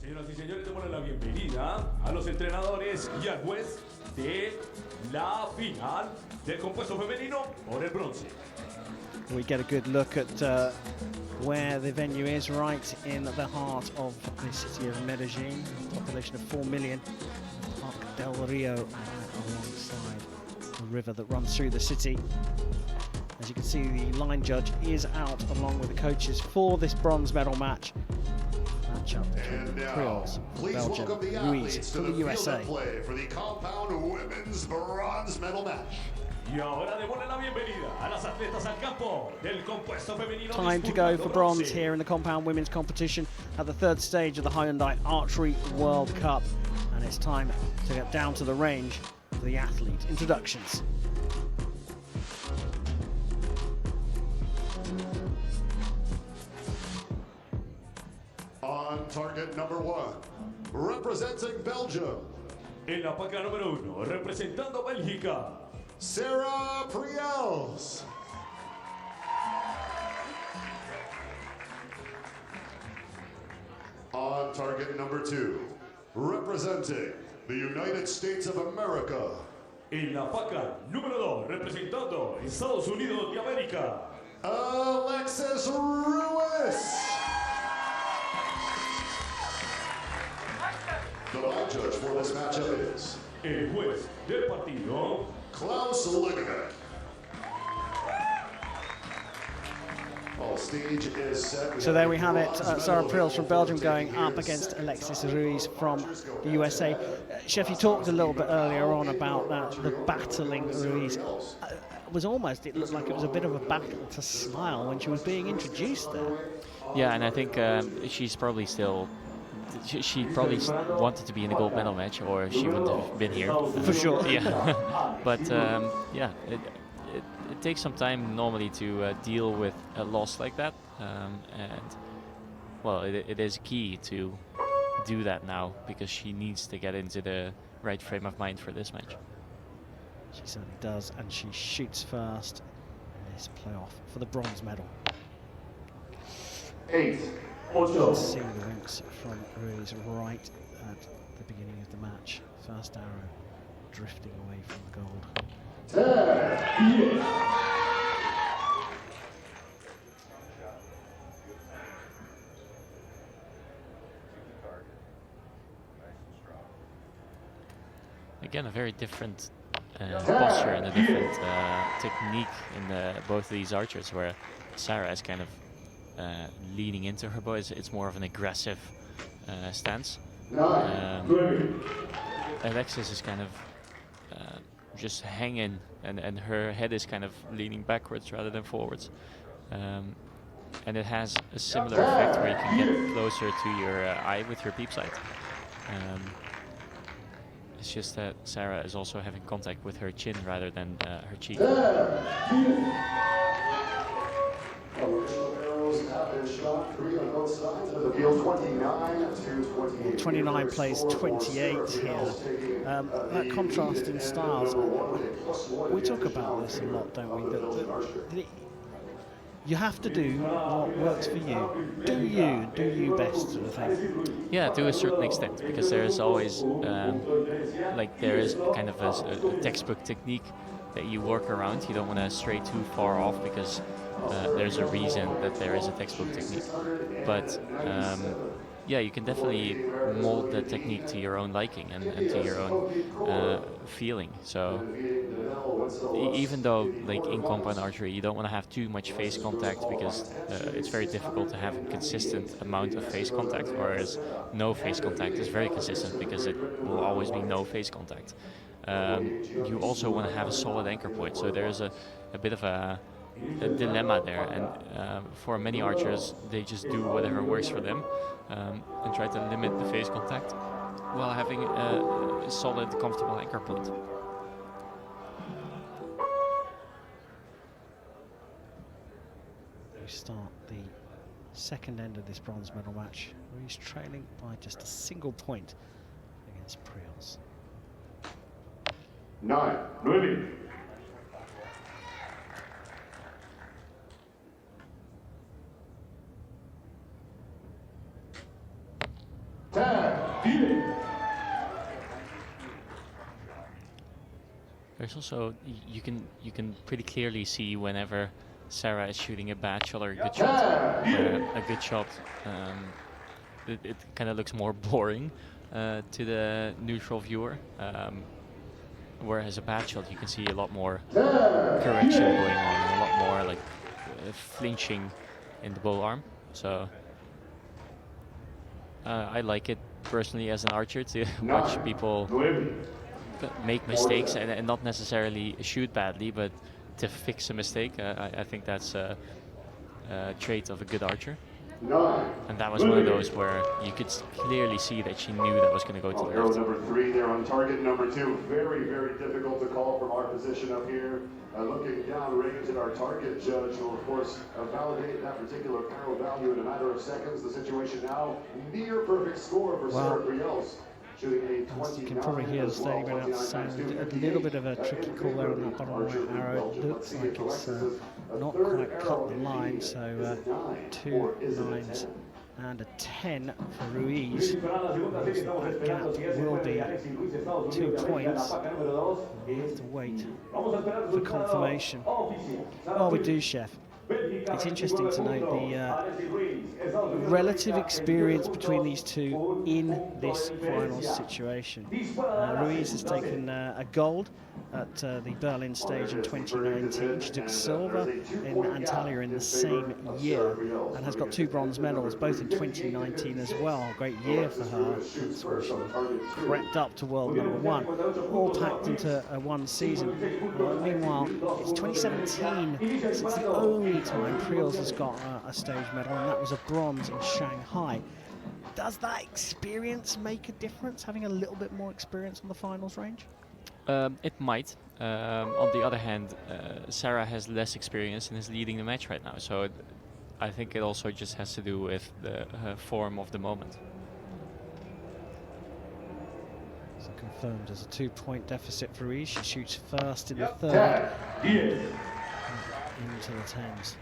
Señoras y señores, damos la bienvenida a los entrenadores y al juez de la final del compuesto femenino por el bronce. We get a good look at where the venue is, right in the heart of the city of Medellin, population of 4 million, Parque del Rio, alongside the river that runs through the city. As you can see, the line judge is out along with the coaches for this bronze medal match. Matchup between Prieels from Belgium, Ruiz for the USA. Play for the compound women's bronze medal match. Y ahora démosle la bienvenida a las atletas al campo del compuesto femenino. Time to go for bronze here in the compound women's competition at the third stage of the Hyundai Archery World Cup. And it's time to get down to the range for the athlete introductions. On target number 1, representing Belgium. En la paca número 1, representando a Bélgica, Sarah Prieels. On target number 2, representing the United States of America. en la paca número 2, representando a Estados Unidos de América, Alexis Ruiz. The line judge for this matchup is el juez del partido, Klaus Ligebeck. All stage is set. So there we have it, Sarah Prieels from Belgium going up against Alexis Ruiz from the USA. Chef, you talked a little bit earlier on about the battling Ruiz. It looked like it was a bit of a battle to smile when she was being introduced there. Yeah, and I think she's probably still... She probably wanted to be in the gold medal match, or she wouldn't have been here. For sure. Yeah. But yeah, it takes some time normally to deal with a loss like that, and well, it is key to do that now because she needs to get into the right frame of mind for this match. She certainly does, and she shoots first in this playoff for the bronze medal. 8. Let's see the winks from Ruiz right at the beginning of the match. First arrow drifting away from the gold. Again, a very different posture and a different technique in both of these archers, where Sarah is kind of leaning into her bow. It's more of an aggressive stance. Alexis is kind of just hanging, and her head is kind of leaning backwards rather than forwards. And it has a similar effect where you can get closer to your eye with your peep sight. It's just that Sarah is also having contact with her chin rather than her cheek. 29 plays 28 here. That contrast in styles, we talk about this a lot, don't we? That you have to do what works for you. Do you best, sort of thing. Yeah, to a certain extent, because there is always, there is kind of a textbook technique that you work around. You don't want to stray too far off because there's a reason that there is a textbook technique. But yeah, you can definitely mold the technique to your own liking and to your own feeling. So even though, like in compound archery, you don't want to have too much face contact because it's very difficult to have a consistent amount of face contact, whereas no face contact is very consistent because it will always be no face contact. You also want to have a solid anchor point, so there's a bit of a dilemma there, and for many archers they just do whatever works for them and try to limit the face contact while having a solid, comfortable anchor point. We start the second end of this bronze medal match. He's trailing by just a single point against Prieels. 9, 9. 10. There's also you can pretty clearly see whenever Sarah is shooting a bad shot or a good shot. A good shot, it kind of looks more boring to the neutral viewer, whereas a bad shot you can see a lot more correction going on, and a lot more like flinching in the bow arm. So I like it personally as an archer to watch people make mistakes and not necessarily shoot badly, but to fix a mistake. I think that's a trait of a good archer. And that was one of those where you could clearly see that she knew that was going to go to the left. Number 3 there on target. Number 2, very, very difficult to call from our position up here. Looking down range at our target judge will, of course, validate that particular arrow value in a matter of seconds. The situation now, near perfect score for Sarah Prieels. As you can probably hear the stadium outside, a little bit of a tricky call there on that bottom right arrow. It looks like it's not quite cut the line, so 2 9s and a 10 for Ruiz. That gap will be 2 points. We have to wait for confirmation. While we do, Chef, it's interesting to note the relative experience between these two in this final situation. Ruiz has taken a gold at the Berlin stage in 2019. She took silver in Antalya in the same year and has got 2 bronze medals, both in 2019 as well. Great year for her. That's where she crept up to world #1, all packed into one season. Meanwhile, it's 2017 since the only time Prieels has got a stage medal, and that was a bronze in Shanghai. Does that experience make a difference, having a little bit more experience on the finals range? It might. On the other hand, Sarah has less experience and is leading the match right now, so I think it also just has to do with the form of the moment. So confirmed as a 2-point deficit for Ruiz. She shoots first in the third, into the 10s.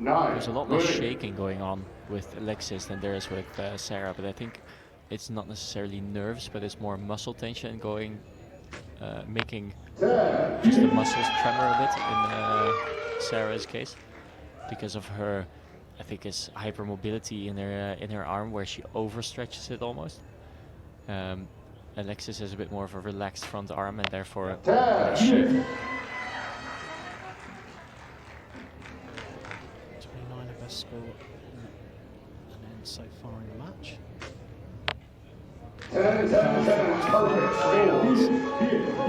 There's a lot more shaking going on with Alexis than there is with Sarah, but I think it's not necessarily nerves, but it's more muscle tension going, making just the muscles tremor a bit in Sarah's case, because of her, I think it's hypermobility in her arm where she overstretches it almost. Alexis has a bit more of a relaxed front arm and therefore less shaking. 29 of best score and then so far in the match.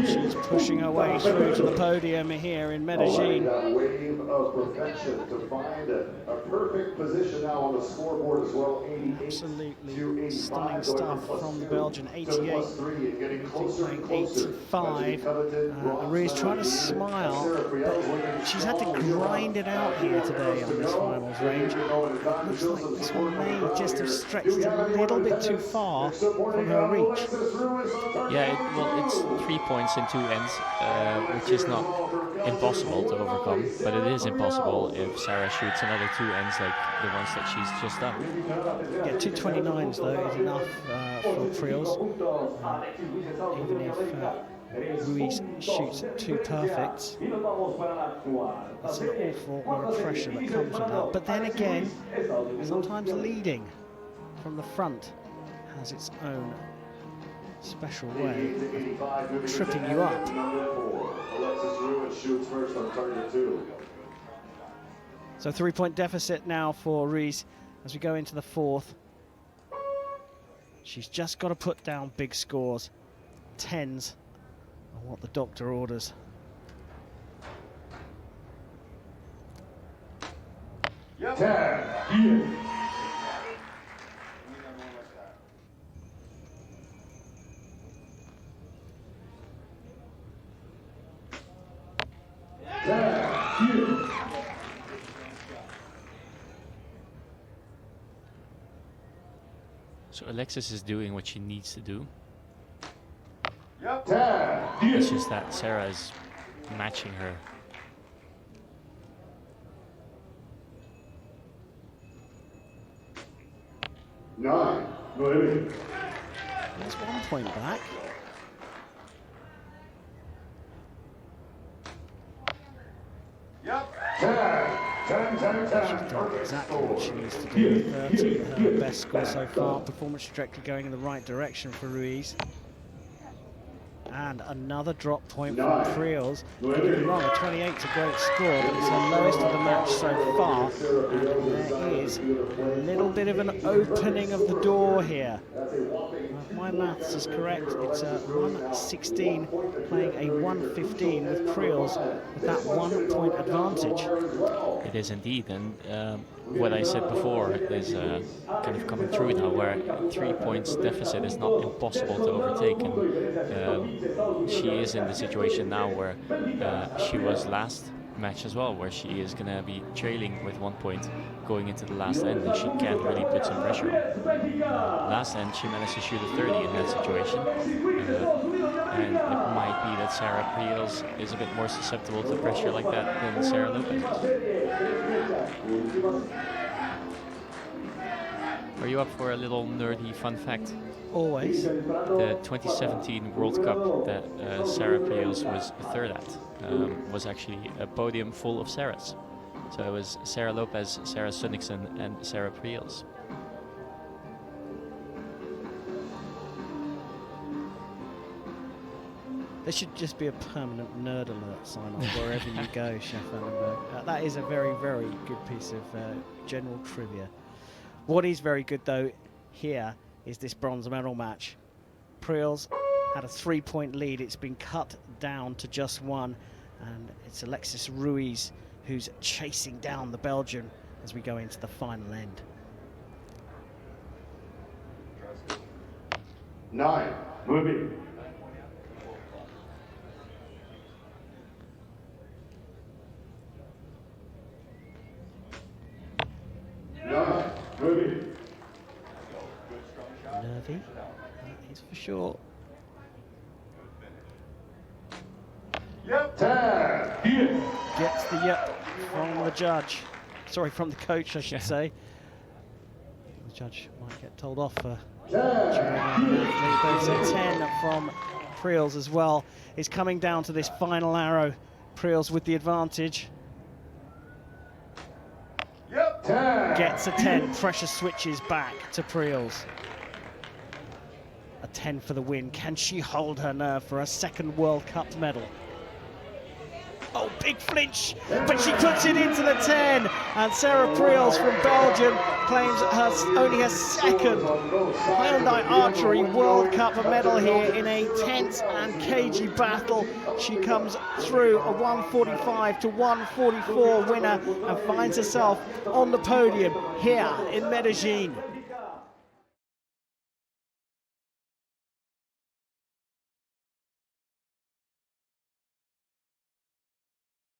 She's pushing her way through to the podium here in Medellin. That wave of perfection to find a perfect position now on the scoreboard as well. 88 Absolutely stunning stuff from the Belgian. 88, playing 85. Ruiz trying to smile, but she's had to grind it out here today on this finals range. Looks like this one may just have stretched a little bit too far from her reach. Yeah, it's 3 points in 2 ends, which is not impossible to overcome, but it is impossible if Sarah shoots another 2 ends like the ones that she's just done. Yeah, 2 29s though is enough for Prieels. Even if Ruiz shoots 2 perfects, it's an awful lot of pressure that comes with that. But then again, sometimes leading from the front has its own special way of tripping you up. Alexis Ruiz shoots first on target 2. So 3-point deficit now for Ruiz as we go into the 4th. She's just got to put down big scores, 10s, and what the doctor orders. So Alexis is doing what she needs to do. Yep. It's just that Sarah is matching her. Nine. There's 1 point back. Yep. 10. She's done exactly what she needs to do. 30, her best score so far. Performance trajectory going in the right direction for Ruiz. And another drop point from Prieels. Don't get me wrong, a 28's a great score, but it's her lowest of the match so far. And there is a little bit of an opening of the door here. If my maths is correct, it's a 116 playing a 115 with Prieels with that 1 point advantage. It is indeed, and what I said before is kind of coming through now, where 3 points deficit is not impossible to overtake, and she is in the situation now where she was last match as well, where she is going to be trailing with 1 point going into the last end, and she can't really put some pressure on. Last end she managed to shoot a 30 in that situation, and it might be that Sarah Prieels is a bit more susceptible to pressure like that than Sarah Lopez is. Are you up for a little nerdy fun fact? Always. The 2017 World Cup that Sarah Prieels was third at was actually a podium full of Sarahs. So it was Sarah Lopez, Sarah Sunniksen and Sarah Prieels. There should just be a permanent nerd alert sign on wherever you go, Chef Vandenberg. That is a very, very good piece of general trivia. What is very good, though, here is this bronze medal match. Prieels had a 3 point lead. It's been cut down to just one, and it's Alexis Ruiz who's chasing down the Belgian as we go into the final end. 9. Moving. Nervy, that is for sure. Yep. 10. Gets the yep from the judge. Sorry, from the coach, I should say. The judge might get told off for there's a 10 from Prieels as well. It's coming down to this final arrow. Prieels with the advantage. Yep. 10. Gets a 10. Pressure switches back to Prieels. A 10 for the win. Can she hold her nerve for a second World Cup medal? Oh, big flinch, but she puts it into the 10. And Sarah Prieels from Belgium claims only her second Hyundai Archery World Cup medal here in a tense and cagey battle. She comes through a 145 to 144 winner and finds herself on the podium here in Medellin.